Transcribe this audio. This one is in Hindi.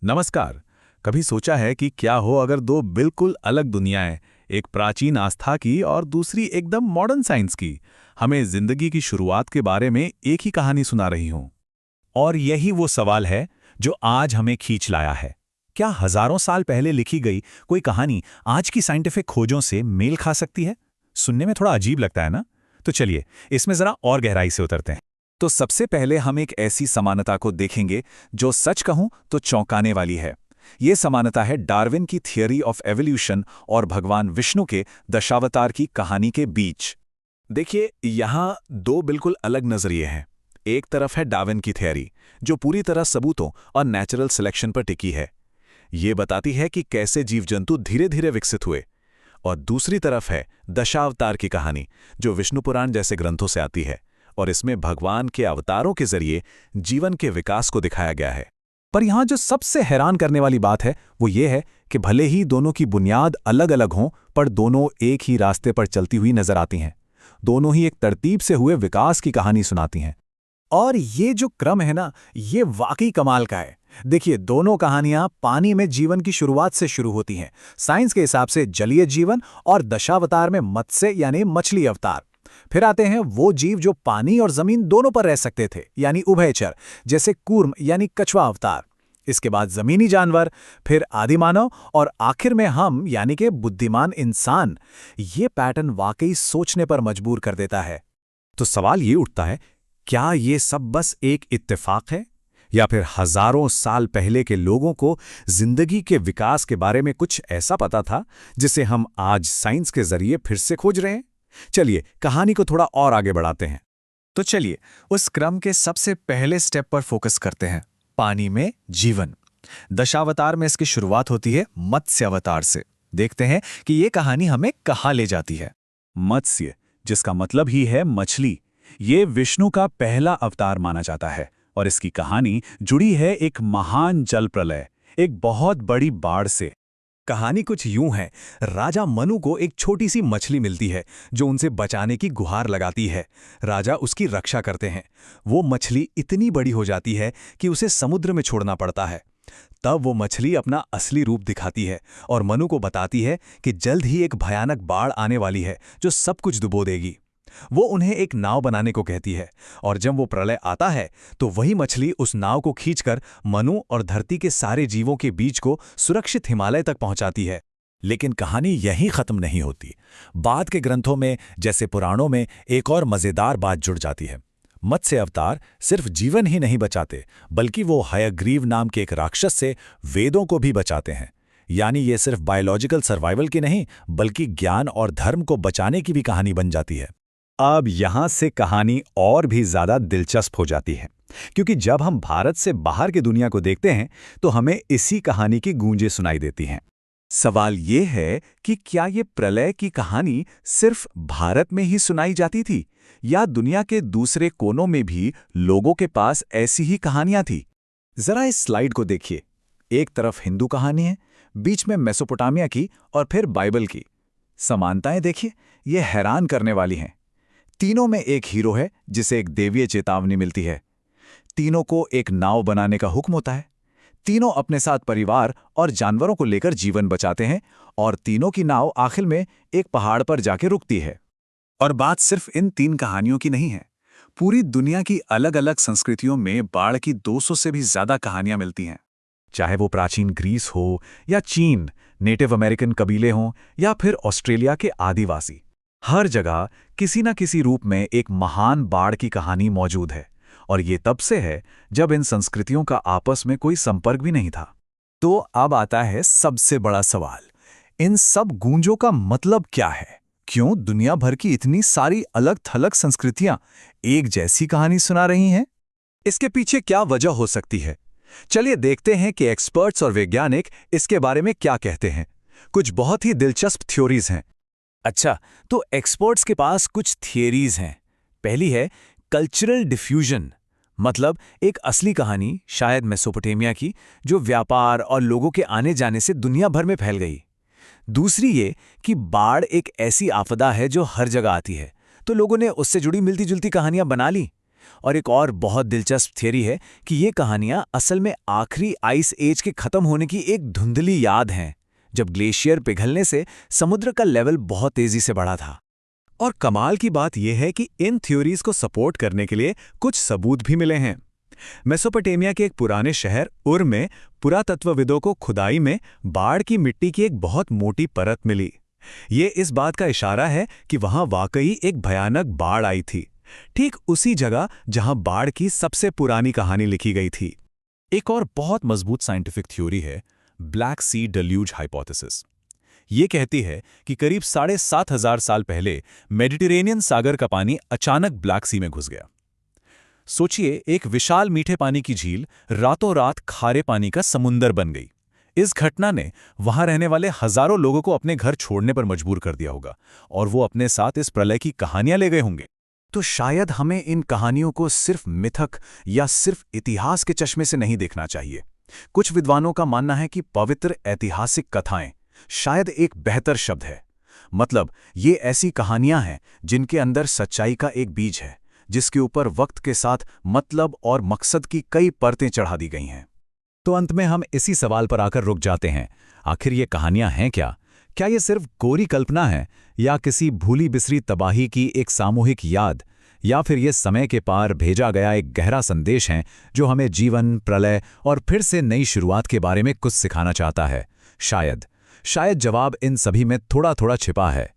नमस्कार। कभी सोचा है कि क्या हो अगर दो बिल्कुल अलग दुनियाएं, एक प्राचीन आस्था की और दूसरी एकदम मॉडर्न साइंस की, हमें जिंदगी की शुरुआत के बारे में एक ही कहानी सुना रही हों। और यही वो सवाल है जो आज हमें खींच लाया है। क्या हजारों साल पहले लिखी गई कोई कहानी आज की साइंटिफिक खोजों से मेल खा सकती है? सुनने में थोड़ा अजीब लगता है ना? तो चलिए इसमें जरा और गहराई से उतरते हैं। तो सबसे पहले हम एक ऐसी समानता को देखेंगे जो सच कहूं तो चौंकाने वाली है। ये समानता है डार्विन की थियरी ऑफ एवोल्यूशन और भगवान विष्णु के दशावतार की कहानी के बीच। देखिए, यहाँ दो बिल्कुल अलग नजरिए हैं। एक तरफ है डार्विन की थियरी, जो पूरी तरह सबूतों और नेचुरल सिलेक्शन पर टिकी है। ये बताती है कि कैसे जीव जंतु धीरे धीरे विकसित हुए। और दूसरी तरफ है दशावतार की कहानी, जो विष्णु पुराण जैसे ग्रंथों से आती है, और इसमें भगवान के अवतारों के जरिए जीवन के विकास को दिखाया गया है। पर यहाँ जो सबसे हैरान करने वाली बात है वो ये है कि भले ही दोनों की बुनियाद अलग अलग हों, पर दोनों एक ही रास्ते पर चलती हुई नजर आती हैं। दोनों ही एक तरतीब से हुए विकास की कहानी सुनाती हैं। और ये जो क्रम है ना, ये वाकई कमाल का है। देखिए, दोनों कहानियां पानी में जीवन की शुरुआत से शुरू होती हैं, साइंस के हिसाब से जलीय जीवन, और दशावतार में मत्स्य यानी मछली अवतार। फिर आते हैं वो जीव जो पानी और जमीन दोनों पर रह सकते थे, यानी उभयचर, जैसे कूर्म यानी कछुआ अवतार। इसके बाद जमीनी जानवर, फिर आदिमानव, और आखिर में हम यानी कि बुद्धिमान इंसान। ये पैटर्न वाकई सोचने पर मजबूर कर देता है। तो सवाल ये उठता है, क्या ये सब बस एक इत्तेफाक है, या फिर हजारों साल पहले के लोगों को जिंदगी के विकास के बारे में कुछ ऐसा पता था जिसे हम आज साइंस के जरिए फिर से खोज रहे हैं? चलिए कहानी को थोड़ा और आगे बढ़ाते हैं। तो चलिए उस क्रम के सबसे पहले स्टेप पर फोकस करते हैं, पानी में जीवन। दशावतार में इसकी शुरुआत होती है मत्स्य अवतार से। देखते हैं कि ये कहानी हमें कहाँ ले जाती है। मत्स्य, जिसका मतलब ही है मछली, ये विष्णु का पहला अवतार माना जाता है, और इसकी कहानी जुड़ी है एक महान जल प्रलय, एक बहुत बड़ी बाढ़ से। कहानी कुछ यूं है, राजा मनु को एक छोटी सी मछली मिलती है जो उनसे बचाने की गुहार लगाती है। राजा उसकी रक्षा करते हैं। वो मछली इतनी बड़ी हो जाती है कि उसे समुद्र में छोड़ना पड़ता है। तब वो मछली अपना असली रूप दिखाती है और मनु को बताती है कि जल्द ही एक भयानक बाढ़ आने वाली है जो सब कुछ डुबो देगी। वो उन्हें एक नाव बनाने को कहती है, और जब वो प्रलय आता है तो वही मछली उस नाव को खींचकर मनु और धरती के सारे जीवों के बीच को सुरक्षित हिमालय तक पहुंचाती है। लेकिन कहानी यहीं खत्म नहीं होती। बाद के ग्रंथों में, जैसे पुराणों में, एक और मजेदार बात जुड़ जाती है। मत्स्य अवतार सिर्फ जीवन ही नहीं बचाते, बल्कि वो हयग्रीव नाम के एक राक्षस से वेदों को भी बचाते हैं। यानी ये सिर्फ बायोलॉजिकल सर्वाइवल की नहीं, बल्कि ज्ञान और धर्म को बचाने की भी कहानी बन जाती है। अब यहां से कहानी और भी ज्यादा दिलचस्प हो जाती है, क्योंकि जब हम भारत से बाहर की दुनिया को देखते हैं तो हमें इसी कहानी की गूंजें सुनाई देती हैं। सवाल ये है कि क्या ये प्रलय की कहानी सिर्फ भारत में ही सुनाई जाती थी, या दुनिया के दूसरे कोनों में भी लोगों के पास ऐसी ही कहानियां थी? जरा इस स्लाइड को देखिए। एक तरफ हिंदू कहानी है, बीच में मेसोपोटामिया की, और फिर बाइबल की। समानताएं देखिए, ये हैरान करने वाली हैं। तीनों में एक हीरो है जिसे एक देवीय चेतावनी मिलती है। तीनों को एक नाव बनाने का हुक्म होता है। तीनों अपने साथ परिवार और जानवरों को लेकर जीवन बचाते हैं, और तीनों की नाव आखिर में एक पहाड़ पर जाके रुकती है। और बात सिर्फ इन तीन कहानियों की नहीं है। पूरी दुनिया की अलग अलग संस्कृतियों में बाढ़ की 200 से भी ज्यादा कहानियां मिलती हैं। चाहे वो प्राचीन ग्रीस हो, या चीन, नेटिव अमेरिकन कबीले हों, या फिर ऑस्ट्रेलिया के आदिवासी, हर जगह किसी न किसी रूप में एक महान बाढ़ की कहानी मौजूद है। और ये तब से है जब इन संस्कृतियों का आपस में कोई संपर्क भी नहीं था। तो अब आता है सबसे बड़ा सवाल, इन सब गूंजों का मतलब क्या है? क्यों दुनिया भर की इतनी सारी अलग थलग संस्कृतियां एक जैसी कहानी सुना रही हैं? इसके पीछे क्या वजह हो सकती है? चलिए देखते हैं कि एक्सपर्ट्स और वैज्ञानिक इसके बारे में क्या कहते हैं। कुछ बहुत ही दिलचस्प थ्योरीज हैं। अच्छा, तो एक्सपर्ट्स के पास कुछ थियरीज हैं। पहली है कल्चरल डिफ्यूजन, मतलब एक असली कहानी, शायद मेसोपोटामिया की, जो व्यापार और लोगों के आने जाने से दुनिया भर में फैल गई। दूसरी ये कि बाढ़ एक ऐसी आपदा है जो हर जगह आती है, तो लोगों ने उससे जुड़ी मिलती जुलती कहानियां बना ली। और एक और बहुत दिलचस्प थियरी है कि ये कहानियां असल में आखिरी आइस एज के खत्म होने की एक धुंधली याद हैं, जब ग्लेशियर पिघलने से समुद्र का लेवल बहुत तेजी से बढ़ा था। और कमाल की बात यह है कि इन थ्योरीज को सपोर्ट करने के लिए कुछ सबूत भी मिले हैं। मेसोपोटामिया के एक पुराने शहर उर में पुरातत्वविदों को खुदाई में बाढ़ की मिट्टी की एक बहुत मोटी परत मिली। ये इस बात का इशारा है कि वहां वाकई एक भयानक बाढ़ आई थी, ठीक उसी जगह जहां बाढ़ की सबसे पुरानी कहानी लिखी गई थी। एक और बहुत मजबूत साइंटिफिक थ्योरी है ब्लैक सी डेल्यूज हाइपोथेसिस। ये कहती है कि करीब 7,500 साल पहले मेडिटेरेनियन सागर का पानी अचानक ब्लैक सी में घुस गया। सोचिए, एक विशाल मीठे पानी की झील रातों रात खारे पानी का समुंदर बन गई। इस घटना ने वहां रहने वाले हजारों लोगों को अपने घर छोड़ने पर मजबूर कर दिया होगा, और वो अपने साथ इस प्रलय की कहानियां ले गए होंगे। तो शायद हमें इन कहानियों को सिर्फ मिथक या सिर्फ इतिहास के चश्मे से नहीं देखना चाहिए। कुछ विद्वानों का मानना है कि पवित्र ऐतिहासिक कथाएं शायद एक बेहतर शब्द है। मतलब, ये ऐसी कहानियां हैं जिनके अंदर सच्चाई का एक बीज है, जिसके ऊपर वक्त के साथ मतलब और मकसद की कई परतें चढ़ा दी गई हैं। तो अंत में हम इसी सवाल पर आकर रुक जाते हैं, आखिर ये कहानियां हैं क्या? क्या ये सिर्फ कोरी कल्पना है, या किसी भूली बिसरी तबाही की एक सामूहिक याद, या फिर ये समय के पार भेजा गया एक गहरा संदेश है जो हमें जीवन, प्रलय और फिर से नई शुरुआत के बारे में कुछ सिखाना चाहता है? शायद जवाब इन सभी में थोड़ा थोड़ा छिपा है।